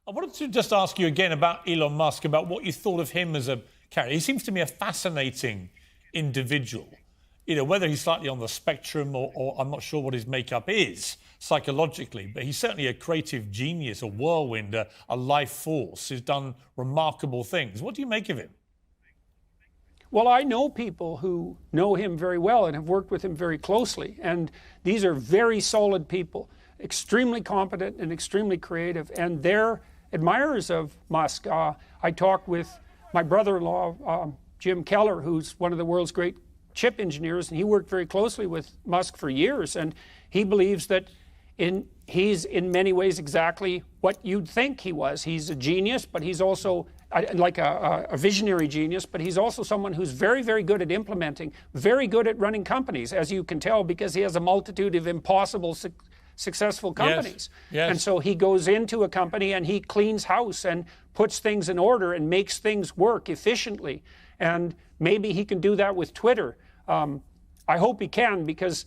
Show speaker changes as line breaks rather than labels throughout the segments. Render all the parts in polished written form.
I wanted to just ask you again about Elon Musk, about what you thought of him as a character. He seems to me a fascinating individual. You know, whether he's slightly on the spectrum or I'm not sure what his makeup is psychologically, but he's certainly a creative genius, a whirlwind, a life force who's done remarkable things. What do you make of him?
Well, I know people who know him very well and have worked with him very closely. And these are very solid people, extremely competent and extremely creative. And they're admirers of Musk. I talked with my brother-in-law, Jim Keller, who's one of the world's great chip engineers, and he worked very closely with Musk for years. And he believes that he's in many ways exactly what you'd think he was. He's a genius, but he's also like a visionary genius, but he's also someone who's very, very good at implementing, very good at running companies, as you can tell, because he has a multitude of impossible successful companies.
Yes.
And so he goes into a company and he cleans house and puts things in order and makes things work efficiently. And maybe he can do that with Twitter. I hope he can, because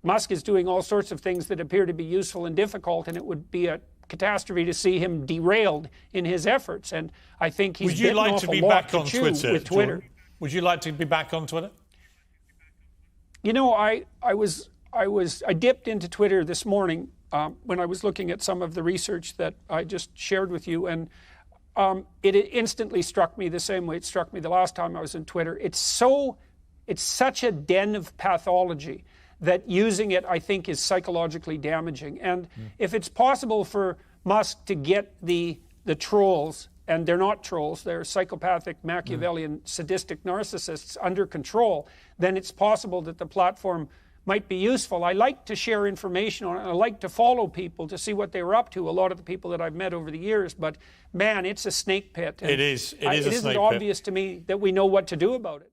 Musk is doing all sorts of things that appear to be useful and difficult, and it would be a catastrophe to see him derailed in his efforts. And I think he's bitten off a lot to chew with Twitter.
Jordan? Would you like to be back on Twitter?
You know, I dipped into Twitter this morning when I was looking at some of the research that I just shared with you, and it instantly struck me the same way it struck me the last time I was in Twitter. It's such a den of pathology that using it, I think, is psychologically damaging. And if it's possible for Musk to get the trolls, and they're not trolls, they're psychopathic, Machiavellian, sadistic narcissists under control, then it's possible that the platform might be useful. I like to share information on it. I like to follow people to see what they were up to, a lot of the people that I've met over the years. But, man, it's a snake pit.
It is. It is a snake pit.
It isn't obvious to me that we know what to do about it.